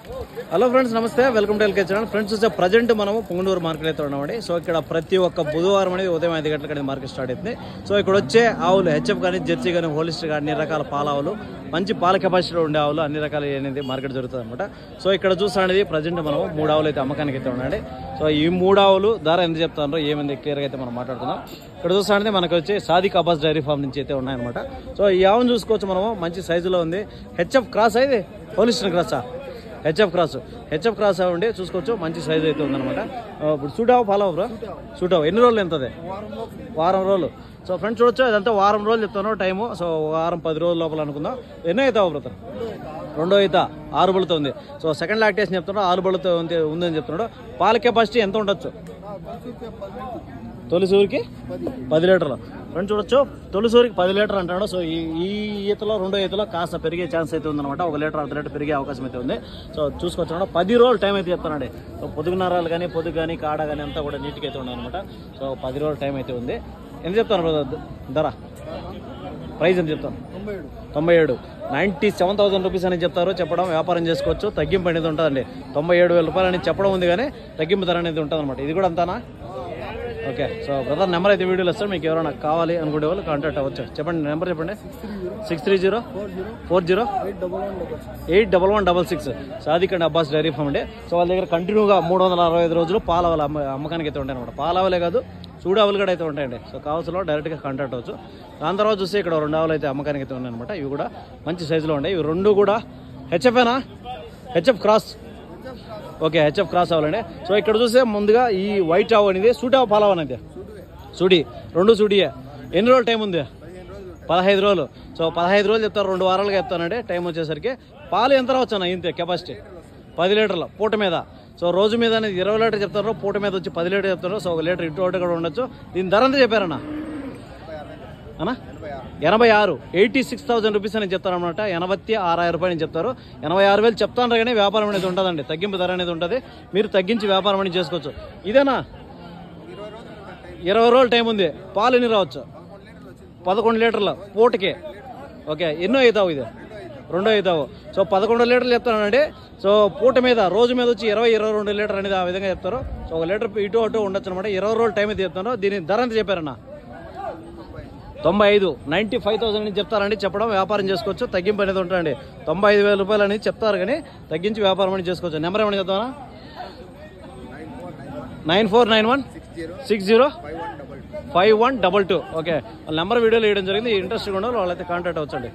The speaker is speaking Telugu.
హలో ఫ్రెండ్స్, నమస్తే. Welcome to LK channel. Friends, చూస్తే ప్రజెంట్ మనము పొంగనూరు మార్కెట్ అయితే ఉన్నామండి. సో ఇక్కడ ప్రతి ఒక్క బుధవారం అనేది ఉదయం 5 గంటలకు మార్కెట్ స్టార్ట్ అవుతుంది. సో ఇక్కడ వచ్చే ఆవులు హెచ్ఎఫ్ కానీ, జెర్సీ కానీ, హోలిస్టర్ కానీ అన్ని రకాల పాల ఆవులు, మంచి పాల కెపాసిటీలో ఉండే ఆవులు అన్ని రకాల అనేది మార్కెట్ జరుగుతుంది అనమాట. సో ఇక్కడ చూస్తానేది ప్రజెంట్ మనం 3 ఆవులు అయితే అమ్మకానికి అయితే ఉన్నాయండి. సో ఈ 3 ఆవులు ధర ఎంత చెప్తారో ఏమైంది క్లియర్గా అయితే మనం మాట్లాడుతున్నాం. ఇక్కడ చూస్తానే మనకు వచ్చి సాదిక్ అబ్బాస్ డైరీ ఫామ్ నుంచి అయితే ఉన్నాయన్నమాట. సో ఈ ఆవును చూసుకోవచ్చు మనము, మంచి సైజులో ఉంది. హెచ్ఎఫ్ క్రాస్ అయితే హోలిస్టర్ క్రాసా? హెచ్ఎఫ్ క్రాస్ ఉండి చూసుకోవచ్చు, మంచి సైజ్ అయితే ఉందన్నమాట. ఇప్పుడు సూటావు ఫాలో బ్రో, సూటావు ఎన్ని రోజులు ఎంతది? వారం రోజులు. సో ఫ్రెండ్స్ చూడొచ్చు, ఇదంతా వారం రోజులు చెప్తాను టైము. సో వారం 10 రోజుల లోపల అనుకుందాం. ఎన్నో అవుతావు బ్రదర్? 2వ ఈత 6 బళ్ళతో ఉంది. సో సెకండ్ లాక్టేషన్ చెప్తున్నాడు, 6 బళ్ళతో ఉందని చెప్తున్నాడు. పాల కెపాసిటీ ఎంత ఉండొచ్చు? తొలిసూరికి 10 లీటర్లు. ఫ్రెండ్స్ చూడొచ్చు, తొలిసూరికి 10 లీటర్ అంటాడు. సో ఈ ఈతలో 2వ ఈతలో కాస్త పెరిగే ఛాన్స్ అయితే ఉందన్నమాట. 1 లీటర్ 1/2 లీటర్ పెరిగే అవకాశం అయితే ఉంది. సో చూసుకోవచ్చు, 10 రోజులు టైం అయితే చెప్తానండి. సో పొదుగు నరాలు కానీ, పొదుగు కానీ, కాడ కానీ అంతా కూడా నీట్గా అయితే ఉండదన్నమాట. సో 10 రోజులు టైం అయితే ఉంది. ఎంత చెప్తాను ధర? ప్రైస్ ఎంత చెప్తాను? 97. 97,000 రూపీస్ అని చెప్తారు. చెప్పడం వ్యాపారం చేసుకోవచ్చు, తగ్గింపు అనేది ఉంటుందండి. 97,000 రూపాయలు అని చెప్పడం ఉంది, కానీ తగ్గింపు ధర అనేది ఉంటుంది అనమాట. ఇది కూడా అంతానా? ఓకే. సో బ్రదర్ నెంబర్ అయితే వీడియోలో ఇస్తారు. మీకు ఎవరైనా కావాలి అనుకునే వాళ్ళు కాంటాక్ట్ అవ్వచ్చు. చెప్పండి, నెంబర్ చెప్పండి. 630-40-81166. Sadiq and Abbas dairy farm అండి. సో వాళ్ళ దగ్గర కంటిన్యూగా 365 రోజులు పాలవల అమ్మకానికి అయితే ఉంటాయి అనమాట. పాలవలే కాదు, చూడావులు కూడా అయితే ఉంటాయండి. సో కావాల్సిన డైరెక్ట్గా కాంటాక్ట్ అవ్వచ్చు. దాని తర్వాత చూస్తే ఇక్కడ 2 ఆవులు అయితే అమ్మకానికి అయితే ఉన్నాయన్నమాట. ఇవి కూడా మంచి సైజులో ఉన్నాయి. ఇవి 2 కూడా హెచ్ఎఫ్ఏనా? HF cross. Okay, HF cross అవ్వాలండి. సో ఇక్కడ చూస్తే ముందుగా ఈ వైట్ ఆవు అనేది సూటావు పాలవ అనేది సూడి, 2 సూడియే. ఎన్ని రోజులు టైం ఉంది? 15 రోజులు. సో 15 రోజులు చెప్తారు, 2 వారాలుగా చెప్తానండి టైం వచ్చేసరికి. పాలు ఎంత రావచ్చు అన్న ఇంతే కెపాసిటీ? 10 లీటర్లు పూట మీద. సో రోజు మీద అనేది 20 లీటర్ చెప్తారు, పూట మీద వచ్చి 10 లీటర్ చెప్తారు. సో 1 లీటర్ ఇటు ఒకటి కూడా ఉండొచ్చు. దీని ధర అంతా చెప్పారన్నా? అన్నా 86. 86,000 రూపీస్ అని చెప్తారు అనమాట. 86,000 రూపాయలు చెప్తారు. 86,000 చెప్తాను కానీ వ్యాపారం అనేది ఉంటుందండి, తగ్గింపు ధర అనేది ఉంటుంది. మీరు తగ్గించి వ్యాపారం అనేది చేసుకోవచ్చు. ఇదేనా? 20 రోజులు టైం ఉంది. పాలు ఎన్ని రావచ్చు? 11 లీటర్లు పూటకి. ఓకే, ఎన్నో అవుతావు? ఇది 2వ అవుతావు. సో 11 లీటర్లు చెప్తానండి. సో పూట మీద రోజు మీద వచ్చి 20-22 లీటర్ అనేది ఆ విధంగా చెప్తారు. సో 1 లీటర్ ఇటు అటు ఉండొచ్చు అనమాట. 20 రోజులు టైం అయితే చెప్తాను. దీని ధర ఎంత చెప్పారన్నా? 95. 95,000 అని చెప్తారండి. చెప్పడం వ్యాపారం చేసుకోవచ్చు, తగ్గింపు అనేది ఉంటుందండి. 95,000 రూపాయలు అనేది చెప్తారు, కానీ తగ్గించి వ్యాపారం అనేది చేసుకోవచ్చు. నెంబర్ ఏమని చెప్తానా? 9491605122. ఓకే, వాళ్ళ నెంబర్ వీడియోలో వేయడం జరిగింది. ఇంట్రెస్ట్గా ఉన్న వాళ్ళైతే కాంటాక్ట్ అవ్వచ్చండి.